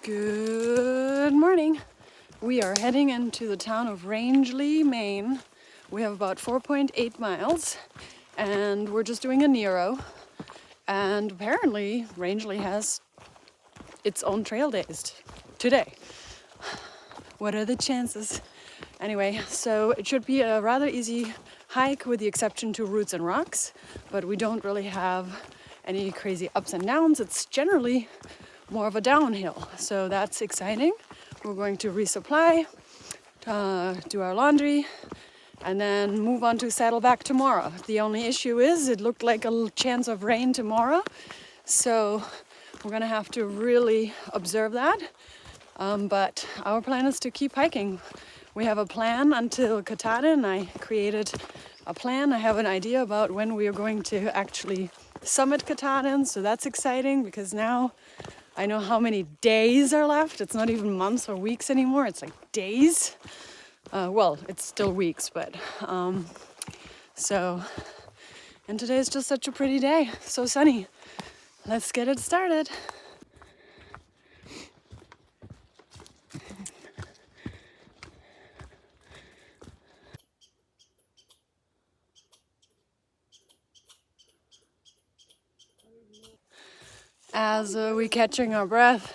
Good morning. We are heading into the town of Rangeley, Maine. We have about 4.8 miles and we're just doing a Nero. And apparently Rangeley has its own trail days today. What are the chances? Anyway, so it should be a rather easy hike with the exception to roots and rocks, but we don't really have any crazy ups and downs. It's generally more of a downhill, so that's exciting. We're going to resupply, do our laundry, and then move on to Saddleback tomorrow. The only issue is it looked like a chance of rain tomorrow, so we're gonna have to really observe that. But our plan is to keep hiking. We have a plan until Katahdin. I created a plan. I have an idea about when we are going to actually summit Katahdin, so that's exciting because now I know how many days are left. It's not even months or weeks anymore. It's like days. Well, it's still weeks, but so, and today's just such a pretty day. So sunny. Let's get it started. As we catching our breath,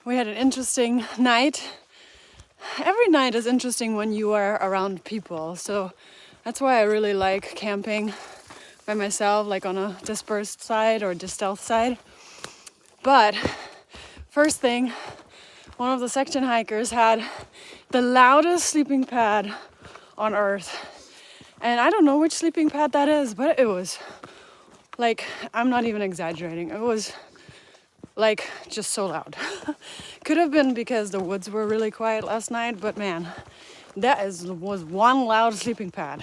we had an interesting night. Every night is interesting when you are around people, so that's why I really like camping by myself, like on a dispersed side or stealth side. But first thing, one of the section hikers had the loudest sleeping pad on earth, and I don't know which sleeping pad that is, but it was like, I'm not even exaggerating, it was like just so loud. Could have been because the woods were really quiet last night, but man, that was one loud sleeping pad.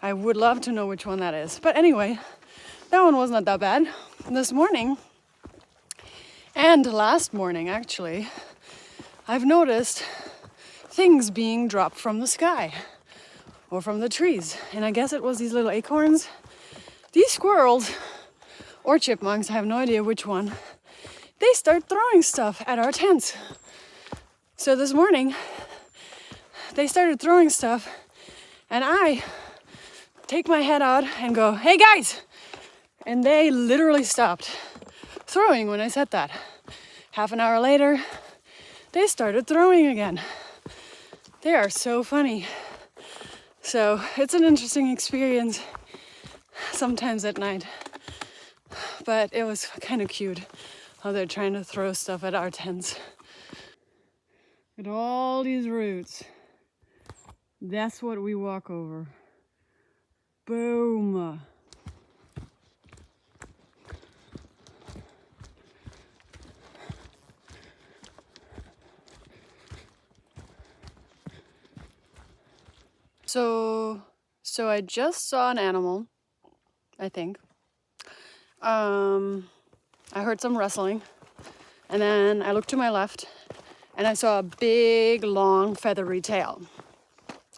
I would love to know which one that is. But anyway, that one was not that bad. This morning, and last morning actually, I've noticed things being dropped from the sky or from the trees. And I guess it was these little acorns. These squirrels or chipmunks, I have no idea which one, they start throwing stuff at our tents. So this morning, they started throwing stuff, and I take my head out and go, "Hey guys!" And they literally stopped throwing when I said that. Half an hour later, they started throwing again. They are so funny. So it's an interesting experience sometimes at night. But it was kind of cute how they're trying to throw stuff at our tents. Look at all these roots. That's what we walk over. Boom. So I just saw an animal, I think. I heard some rustling, and then I looked to my left and I saw a big, long, feathery tail.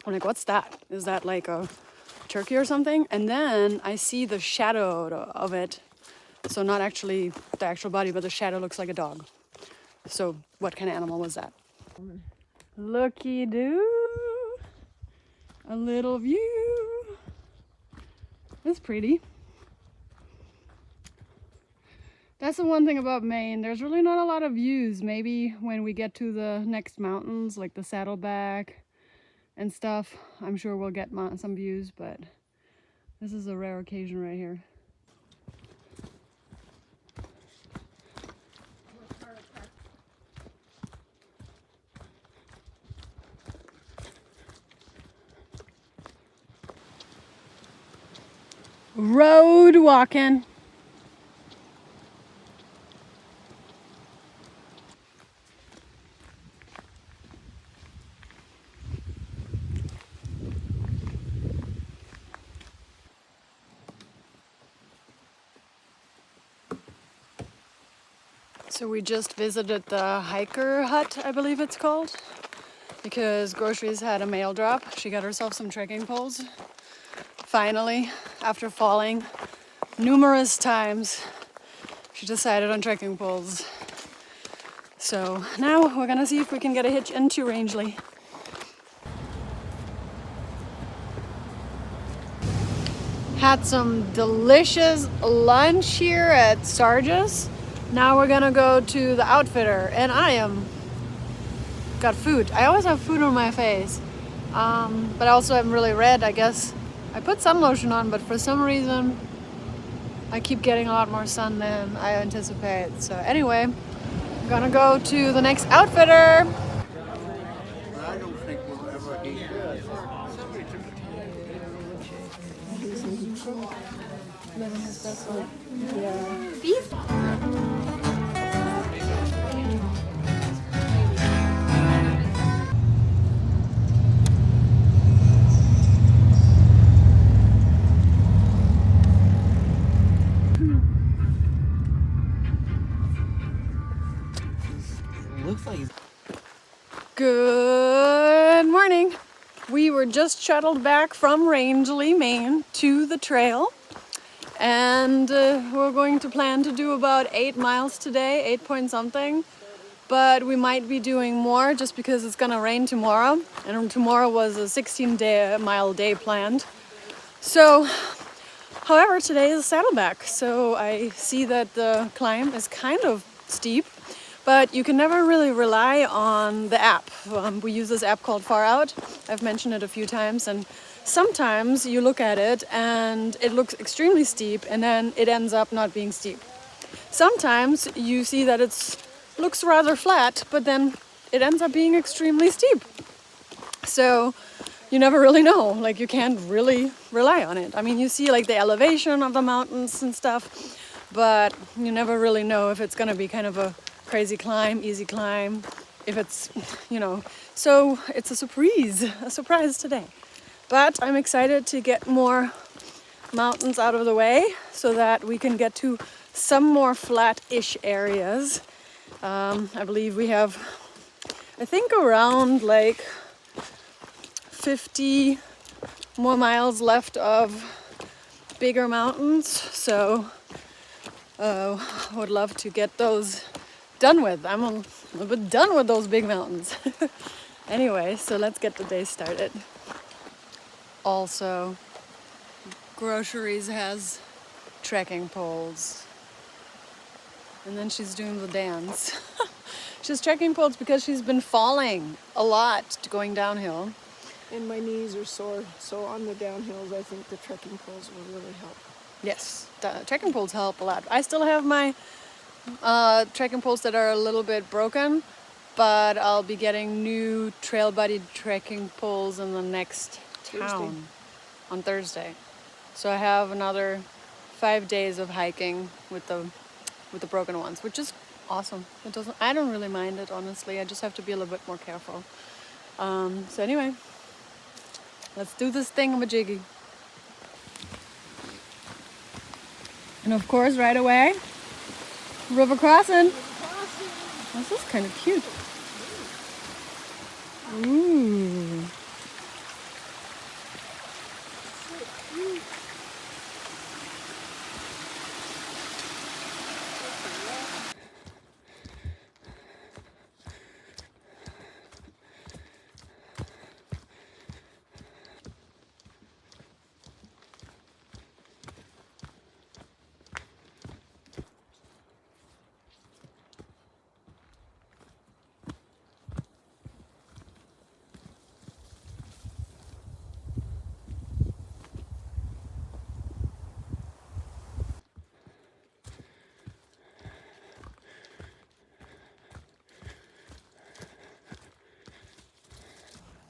I'm like, what's that? Is that like a turkey or something? And then I see the shadow of it. So not actually the actual body, but the shadow looks like a dog. So what kind of animal was that? Looky-doo. A little view. It's pretty. That's the one thing about Maine. There's really not a lot of views. Maybe when we get to the next mountains, like the Saddleback and stuff, I'm sure we'll get some views, but this is a rare occasion right here. Road walking. So we just visited the hiker hut, I believe it's called, because Groceries had a mail drop. She got herself some trekking poles. Finally, after falling numerous times, she decided on trekking poles. So now we're gonna see if we can get a hitch into Rangeley. Had some delicious lunch here at Sarge's. Now we're gonna go to the Outfitter, and got food. I always have food on my face, but I also am really red. I guess I put sun lotion on, but for some reason I keep getting a lot more sun than I anticipate. So anyway, I'm gonna go to the next Outfitter. I don't think we'll ever eat this. Looks like Good morning. We were just shuttled back from Rangeley, Maine to the trail, and we're going to plan to do about 8 miles today, 8 point something, but we might be doing more just because it's gonna rain tomorrow, and tomorrow was a 16-mile day planned. So, however, today is Saddleback, so I see that the climb is kind of steep, but you can never really rely on the app. We use this app called Far Out. I've mentioned it a few times, and sometimes you look at it and it looks extremely steep, and then it ends up not being steep. Sometimes you see that it looks rather flat, but then it ends up being extremely steep. So you never really know, like you can't really rely on it. I mean, you see like the elevation of the mountains and stuff, but you never really know if it's gonna be kind of a crazy climb, easy climb, if it's, so it's a surprise today. But I'm excited to get more mountains out of the way so that we can get to some more flat-ish areas. I believe we have, I think around like 50 more miles left of bigger mountains, so would love to get those done with. I'm a little bit done with those big mountains. Anyway, so let's get the day started. Also, groceries has trekking poles. And then she's doing the dance. She has trekking poles because she's been falling a lot going downhill. And my knees are sore, so on the downhills I think the trekking poles will really help. Yes, the trekking poles help a lot. I still have my trekking poles that are a little bit broken, but I'll be getting new trail buddy trekking poles in the next town on Thursday. So I have another 5 days of hiking with the broken ones, which is awesome. I don't really mind it, honestly. I just have to be a little bit more careful. So anyway, let's do this thingamajiggy. And of course, right away, river crossing. This is kind of cute. Ooh.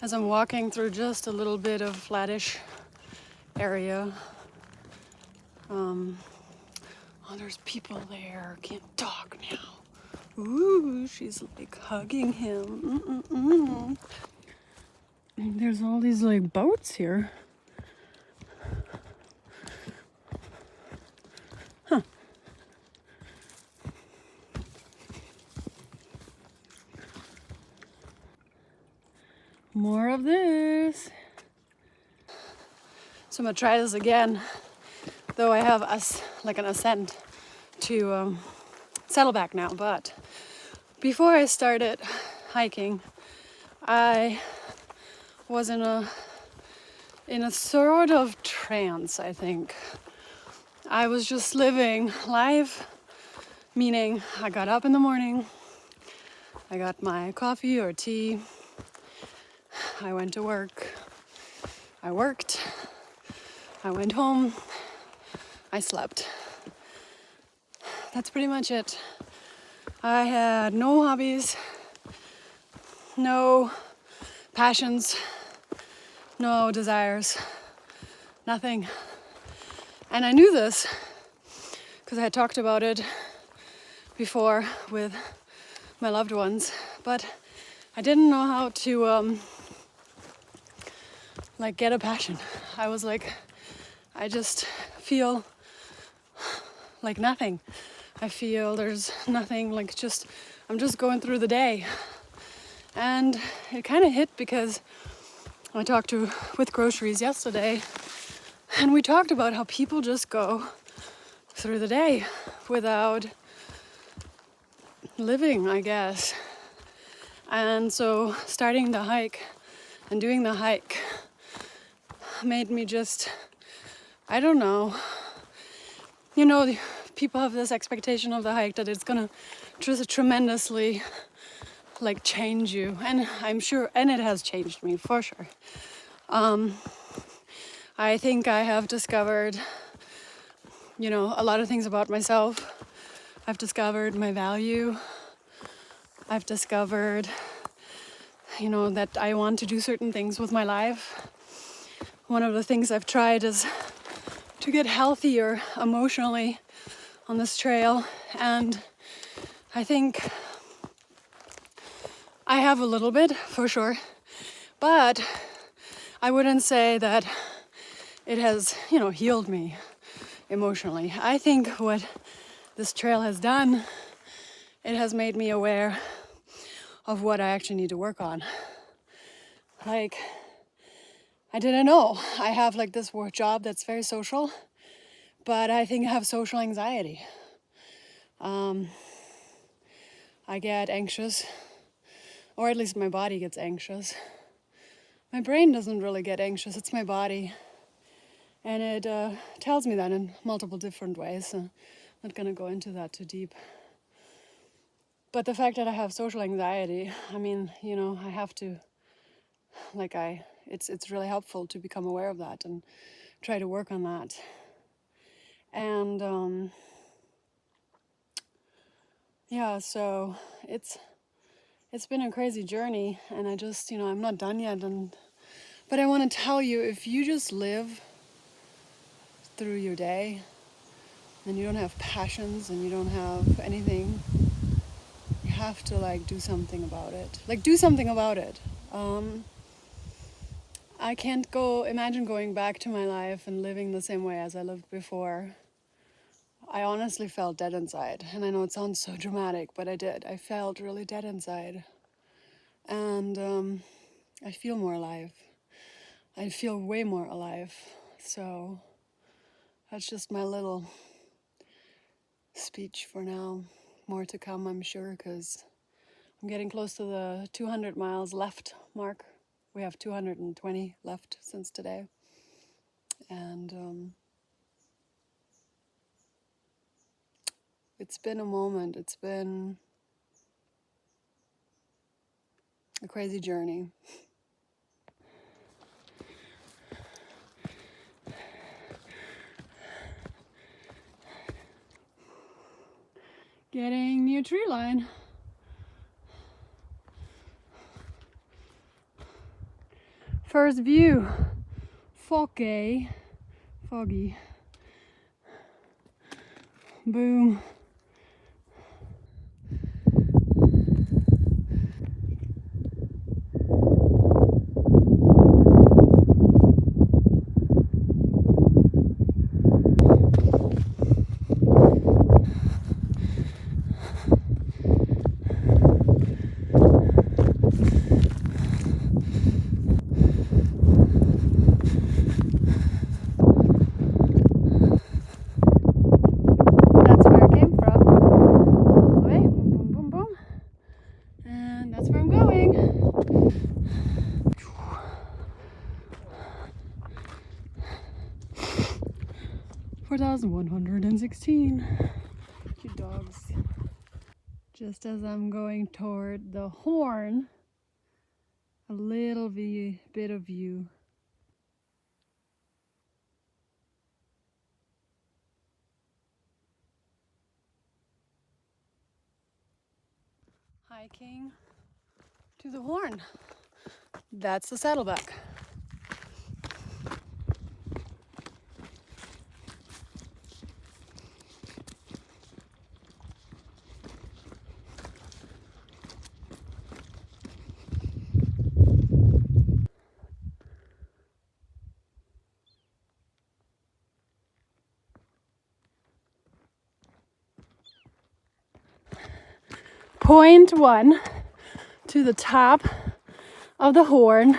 As I'm walking through just a little bit of flattish area, oh, there's people there. Can't talk now. Ooh, she's like hugging him. And there's all these like boats here. Huh. More of this. So I'm gonna try this again, though I have an ascent to Saddleback now, but before I started hiking, I was in a sort of trance, I think. I was just living life, meaning I got up in the morning, I got my coffee or tea, I went to work, I worked, I went home, I slept. That's pretty much it. I had no hobbies, no passions, no desires, nothing. And I knew this because I had talked about it before with my loved ones, but I didn't know how to get a passion. I was like, I just feel like nothing. I feel there's nothing, I'm just going through the day. And it kind of hit because I talked with groceries yesterday, and we talked about how people just go through the day without living, I guess. And so starting the hike and doing the hike made me just, I don't know, people have this expectation of the hike that it's gonna just tremendously change you, and I'm sure, and it has changed me for sure. I think I have discovered, a lot of things about myself. I've discovered my value. I've discovered, that I want to do certain things with my life. One of the things I've tried is to get healthier emotionally on this trail, and I think I have a little bit, for sure, but I wouldn't say that it has, healed me emotionally. I think what this trail has done, it has made me aware of what I actually need to work on. I didn't know. I have this work job that's very social, but I think I have social anxiety. I get anxious, or at least my body gets anxious. My brain doesn't really get anxious, it's my body. And it tells me that in multiple different ways. So I'm not gonna go into that too deep. But the fact that I have social anxiety, I mean, I have to, it's really helpful to become aware of that and try to work on that. And so it's been a crazy journey, and I just, I'm not done yet. But I want to tell you, if you just live through your day and you don't have passions and you don't have anything, you have to do something about it. Do something about it. I can't imagine going back to my life and living the same way as I lived before. I honestly felt dead inside, and I know it sounds so dramatic, but I did. I felt really dead inside, and I feel more alive. I feel way more alive. So that's just my little speech for now. More to come, I'm sure, because I'm getting close to the 200 miles left mark. We have 220 left since today. And it's been a moment. It's been a crazy journey. Getting near tree line. First view. Foggy. Boom. That's where I came 4,116. Cute dogs. Just as I'm going toward the horn, a little bit of view. Hiking to the horn. That's the Saddleback. Point 1 to the top of the horn.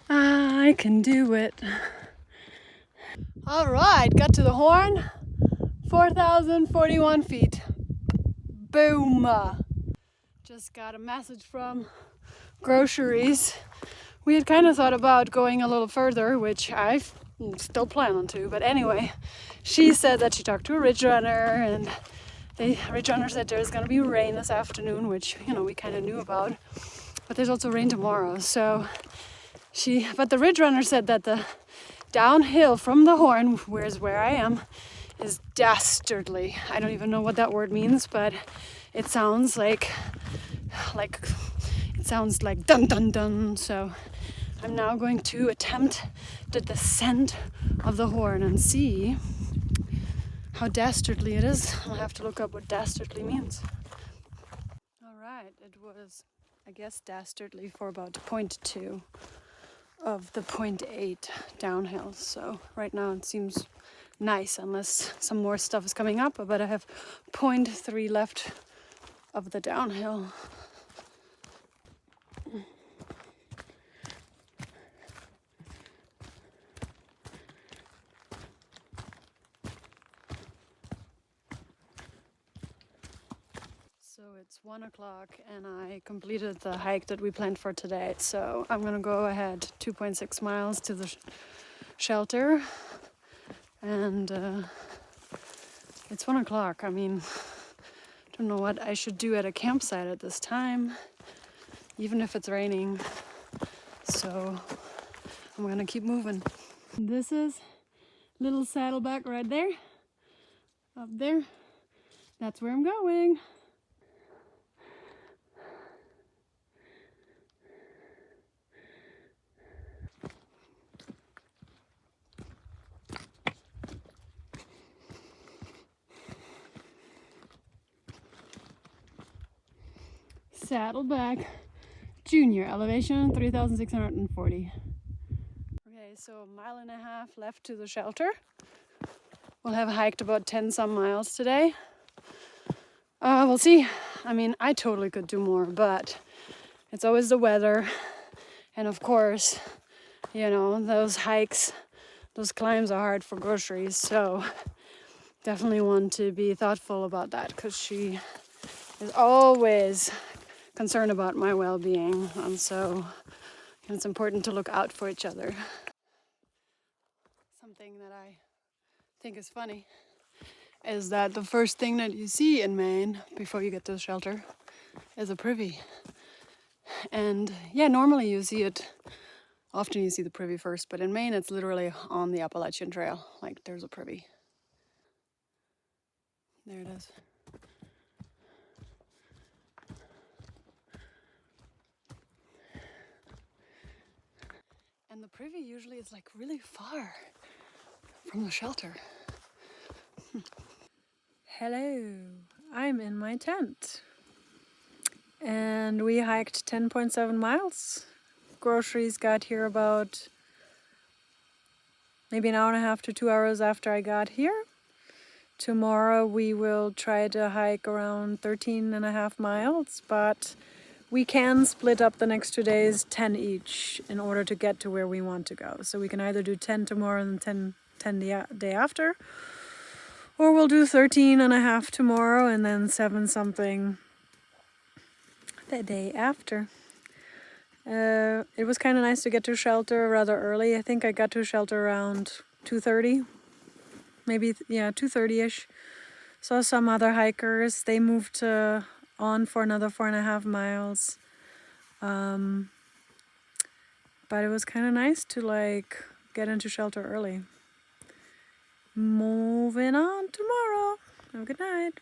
I can do it. All right, got to the horn. 4,041 feet. Boom. Just got a message from groceries. We had kind of thought about going a little further, which I still plan on to, but anyway, she said that she talked to a ridge runner, and the ridge runner said there's going to be rain this afternoon, which, you know, we kind of knew about, but there's also rain tomorrow. So but the ridge runner said that the downhill from the horn, where I am, is dastardly. I don't even know what that word means, but it sounds like it sounds like dun dun dun. So I'm now going to attempt the descent of the horn and see how dastardly it is. I'll have to look up what dastardly means. All right, it was, I guess, dastardly for about 0.2 of the 0.8 downhill. So right now it seems nice, unless some more stuff is coming up, but I have 0.3 left of the downhill. So it's 1 o'clock and I completed the hike that we planned for today. So I'm gonna go ahead 2.6 miles to the shelter, and it's 1 o'clock. I mean, I don't know what I should do at a campsite at this time, even if it's raining. So I'm gonna keep moving. This is little Saddleback right there, up there. That's where I'm going. Saddleback Junior, elevation 3,640. Okay, so 1.5 miles left to the shelter. We'll have hiked about 10 some miles today. We'll see. I mean, I totally could do more, but it's always the weather. And of course, you know, those hikes, those climbs are hard for groceries. So definitely want to be thoughtful about that, because she is always concerned about my well-being, and so it's important to look out for each other. Something that I think is funny is that the first thing that you see in Maine before you get to the shelter is a privy. And yeah, normally you see it, often you see the privy first, but in Maine it's literally on the Appalachian Trail. Like, there's a privy. There it is. And the privy usually is like really far from the shelter. Hello, I'm in my tent. And we hiked 10.7 miles. Groceries got here about maybe 1.5 to 2 hours after I got here. Tomorrow we will try to hike around 13.5 miles, but we can split up the next 2 days 10 each in order to get to where we want to go. So we can either do 10 tomorrow and 10 the day after, or we'll do 13.5 tomorrow and then 7 something the day after. It was kind of nice to get to shelter rather early. I think I got to shelter around 2:30, maybe, yeah, 2:30ish. Saw some other hikers. They moved on for another 4.5 miles. But it was kind of nice to like get into shelter early. Moving on tomorrow. Have a good night.